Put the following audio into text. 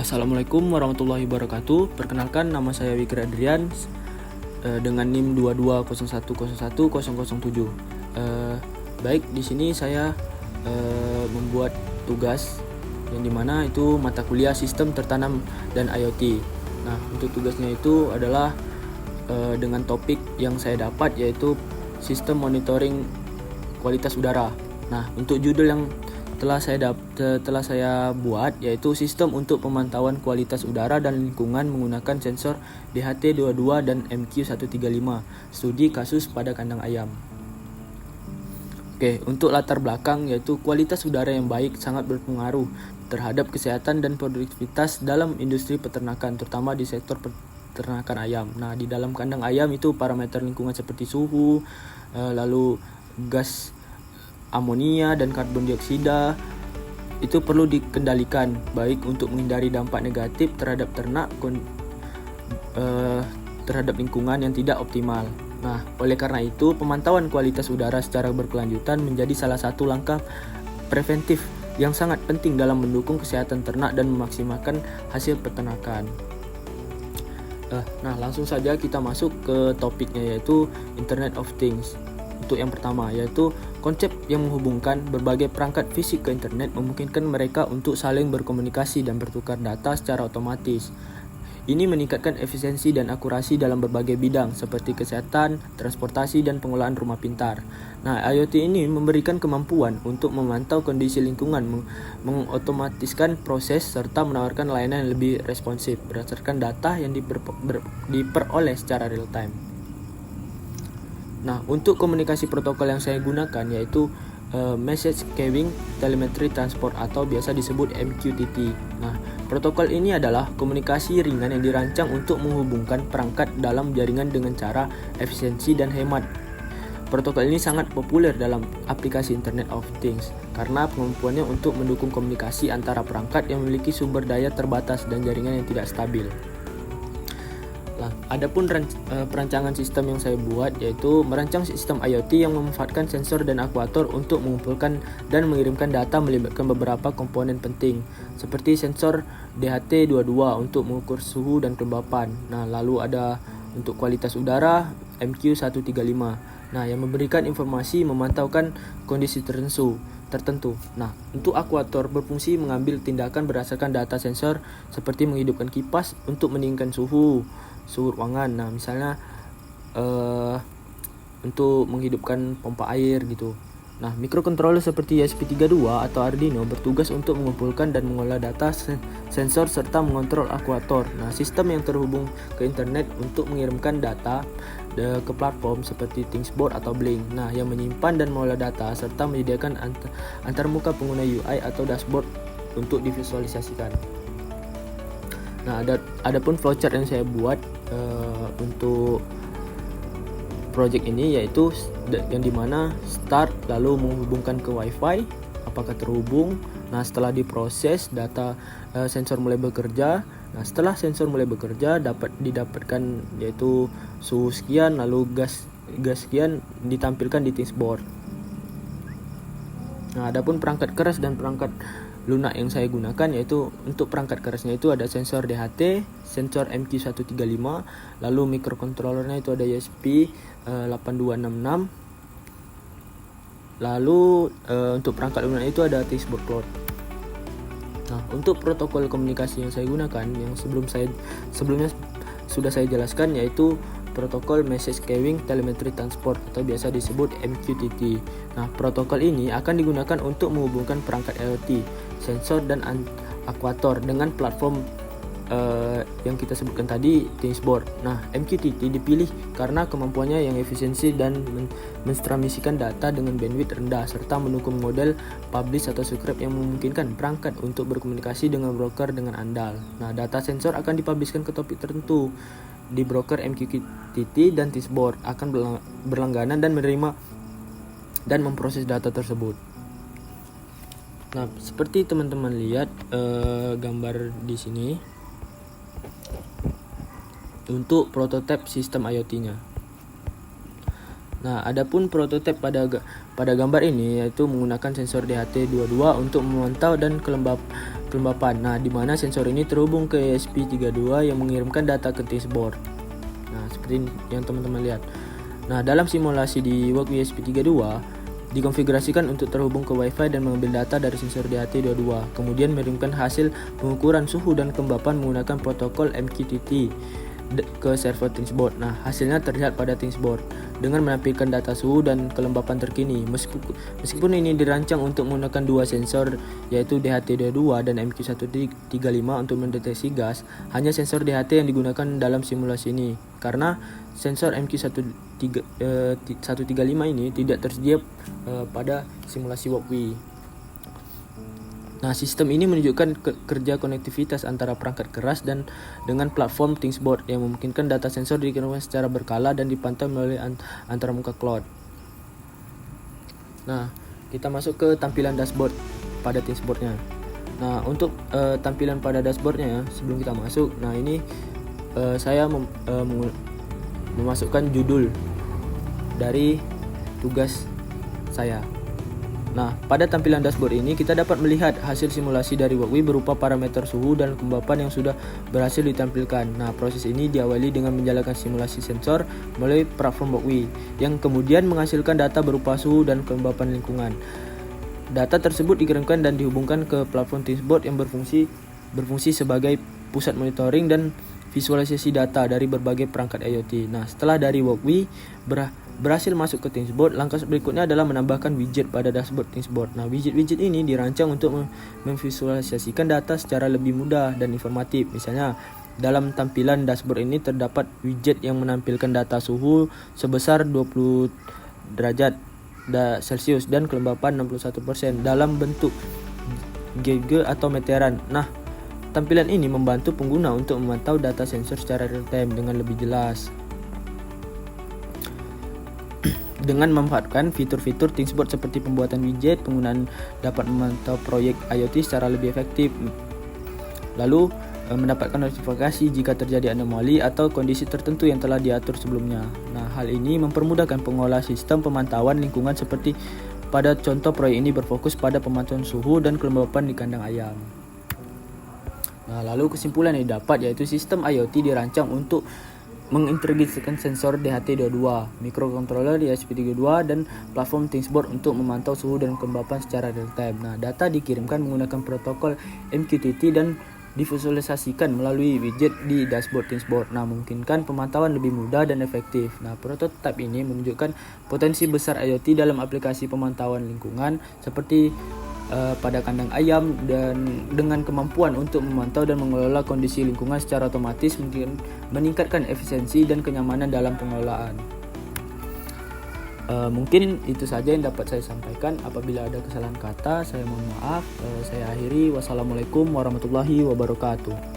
Assalamualaikum warahmatullahi wabarakatuh. Perkenalkan, nama saya Wikir Adrian dengan NIM 2201010007. Baik, di sini saya membuat tugas yang dimana itu mata kuliah Sistem Tertanam dan IoT. Nah, untuk tugasnya itu adalah dengan topik yang saya dapat, yaitu Sistem Monitoring Kualitas Udara. Nah, untuk judul yang telah saya buat yaitu Sistem untuk Pemantauan Kualitas Udara dan Lingkungan menggunakan sensor DHT22 dan MQ135, studi kasus pada kandang ayam. Oke, untuk latar belakang yaitu kualitas udara yang baik sangat berpengaruh terhadap kesehatan dan produktivitas dalam industri peternakan, terutama di sektor peternakan ayam. Nah, di dalam kandang ayam itu parameter lingkungan seperti suhu, lalu gas amonia dan karbon dioksida itu perlu dikendalikan, baik untuk menghindari dampak negatif terhadap ternak terhadap lingkungan yang tidak optimal. Nah, oleh karena itu pemantauan kualitas udara secara berkelanjutan menjadi salah satu langkah preventif yang sangat penting dalam mendukung kesehatan ternak dan memaksimalkan hasil peternakan. Nah, langsung saja kita masuk ke topiknya, yaitu Internet of Things. Untuk yang pertama, yaitu konsep yang menghubungkan berbagai perangkat fisik ke internet memungkinkan mereka untuk saling berkomunikasi dan bertukar data secara otomatis. Ini meningkatkan efisiensi dan akurasi dalam berbagai bidang seperti kesehatan, transportasi, dan pengolahan rumah pintar. Nah, IoT ini memberikan kemampuan untuk memantau kondisi lingkungan, mengotomatiskan proses, serta menawarkan layanan yang lebih responsif berdasarkan data yang diperoleh secara real time. Nah, untuk komunikasi protokol yang saya gunakan yaitu Message Queuing Telemetry Transport atau biasa disebut MQTT. Nah, protokol ini adalah komunikasi ringan yang dirancang untuk menghubungkan perangkat dalam jaringan dengan cara efisiensi dan hemat. Protokol ini sangat populer dalam aplikasi Internet of Things karena kemampuannya untuk mendukung komunikasi antara perangkat yang memiliki sumber daya terbatas dan jaringan yang tidak stabil. Nah, adapun perancangan sistem yang saya buat yaitu merancang sistem IoT yang memanfaatkan sensor dan aktuator untuk mengumpulkan dan mengirimkan data melibatkan beberapa komponen penting seperti sensor DHT22 untuk mengukur suhu dan kelembapan. Nah, lalu ada untuk kualitas udara MQ135. Nah, yang memberikan informasi memantaukan kondisi tertentu. Nah, untuk aktuator berfungsi mengambil tindakan berdasarkan data sensor seperti menghidupkan kipas untuk meningkatkan suhu ruangan. Nah, misalnya untuk menghidupkan pompa air gitu. Nah, microcontroller seperti ESP32 atau Arduino bertugas untuk mengumpulkan dan mengolah data sensor serta mengontrol aktuator. Nah, sistem yang terhubung ke internet untuk mengirimkan data ke platform seperti Thingsboard atau Blink. Nah, yang menyimpan dan mengolah data serta menyediakan antarmuka pengguna UI atau dashboard untuk divisualisasikan. Nah, adapun flowchart yang saya buat untuk project ini yaitu yang dimana start lalu menghubungkan ke WiFi, apakah terhubung. Nah, setelah diproses data sensor mulai bekerja. Nah, setelah sensor mulai bekerja didapatkan yaitu suhu sekian, lalu gas sekian ditampilkan di Thingsboard. Nah, adapun perangkat keras dan perangkat lunak yang saya gunakan yaitu untuk perangkat kerasnya itu ada sensor DHT, sensor MQ135, lalu microcontrollernya itu ada ESP8266, lalu untuk perangkat lunak itu ada Thingsboard Cloud. Nah, untuk protokol komunikasi yang saya gunakan yang sebelumnya sudah saya jelaskan yaitu protokol Message Queuing Telemetry Transport atau biasa disebut MQTT. Nah, protokol ini akan digunakan untuk menghubungkan perangkat IoT, sensor dan aktuator dengan platform yang kita sebutkan tadi, Thingsboard. Nah, MQTT dipilih karena kemampuannya yang efisiensi dan mentransmisikan data dengan bandwidth rendah serta mendukung model publish atau subscribe yang memungkinkan perangkat untuk berkomunikasi dengan broker dengan andal. Nah, data sensor akan dipublishkan ke topik tertentu di broker MQTT dan Thingsboard akan berlangganan dan menerima dan memproses data tersebut. Nah, seperti teman-teman lihat gambar di sini untuk prototipe sistem IoT-nya. Nah, adapun prototip pada gambar ini yaitu menggunakan sensor DHT22 untuk memantau dan kelembapan. Nah, di mana sensor ini terhubung ke ESP32 yang mengirimkan data ke Thingsboard. Nah, seperti yang teman-teman lihat. Nah, dalam simulasi di Walkway ESP32 dikonfigurasikan untuk terhubung ke Wi-Fi dan mengambil data dari sensor DHT22, kemudian mengirimkan hasil pengukuran suhu dan kelembapan menggunakan protokol MQTT ke server Thingsboard. Nah, hasilnya terlihat pada Thingsboard dengan menampilkan data suhu dan kelembapan terkini. Meskipun ini dirancang untuk menggunakan dua sensor yaitu DHT22 dan MQ135 untuk mendeteksi gas, hanya sensor DHT yang digunakan dalam simulasi ini karena sensor MQ135 ini tidak tersedia pada simulasi Walkway. Nah, sistem ini menunjukkan kerja konektivitas antara perangkat keras dan dengan platform Thingsboard yang memungkinkan data sensor dikirimkan secara berkala dan dipantau melalui antarmuka cloud. Nah, kita masuk ke tampilan dashboard pada Thingsboardnya. Nah, untuk tampilan pada dashboardnya ya, sebelum kita masuk, nah ini saya memasukkan judul dari tugas saya. Nah, pada tampilan dashboard ini kita dapat melihat hasil simulasi dari Walkway berupa parameter suhu dan kelembapan yang sudah berhasil ditampilkan. Nah, proses ini diawali dengan menjalankan simulasi sensor melalui platform Walkway yang kemudian menghasilkan data berupa suhu dan kelembapan lingkungan. Data tersebut dikirimkan dan dihubungkan ke platform Thingsboard yang berfungsi sebagai pusat monitoring dan visualisasi data dari berbagai perangkat IoT. Nah, setelah dari Walkway berhasil masuk ke Thingsboard, langkah berikutnya adalah menambahkan widget pada dashboard Thingsboard. Nah, widget ini dirancang untuk memvisualisasikan data secara lebih mudah dan informatif. Misalnya, dalam tampilan dashboard ini terdapat widget yang menampilkan data suhu sebesar 20 derajat Celcius dan kelembapan 61% dalam bentuk gauge atau meteran. Nah, tampilan ini membantu pengguna untuk memantau data sensor secara real time dengan lebih jelas. Dengan memanfaatkan fitur-fitur Thingsboard seperti pembuatan widget, penggunaan dapat memantau proyek IoT secara lebih efektif. Lalu, mendapatkan notifikasi jika terjadi anomali atau kondisi tertentu yang telah diatur sebelumnya. Nah, hal ini mempermudahkan pengelola sistem pemantauan lingkungan seperti pada contoh proyek ini berfokus pada pemantauan suhu dan kelembapan di kandang ayam. Nah, lalu kesimpulan yang didapat yaitu sistem IoT dirancang untuk mengintegrasikan sensor DHT22, microcontroller ESP32 dan platform Thingsboard untuk memantau suhu dan kelembapan secara real time. Nah, data dikirimkan menggunakan protokol MQTT dan divisualisasikan melalui widget di dashboard Thingsboard. Nah, memungkinkan pemantauan lebih mudah dan efektif. Nah, prototip ini menunjukkan potensi besar IoT dalam aplikasi pemantauan lingkungan seperti pada kandang ayam dan dengan kemampuan untuk memantau dan mengelola kondisi lingkungan secara otomatis meningkatkan efisiensi dan kenyamanan dalam pengelolaan. Mungkin itu saja yang dapat saya sampaikan. Apabila ada kesalahan kata, saya mohon maaf. Saya akhiri. Wassalamualaikum warahmatullahi wabarakatuh.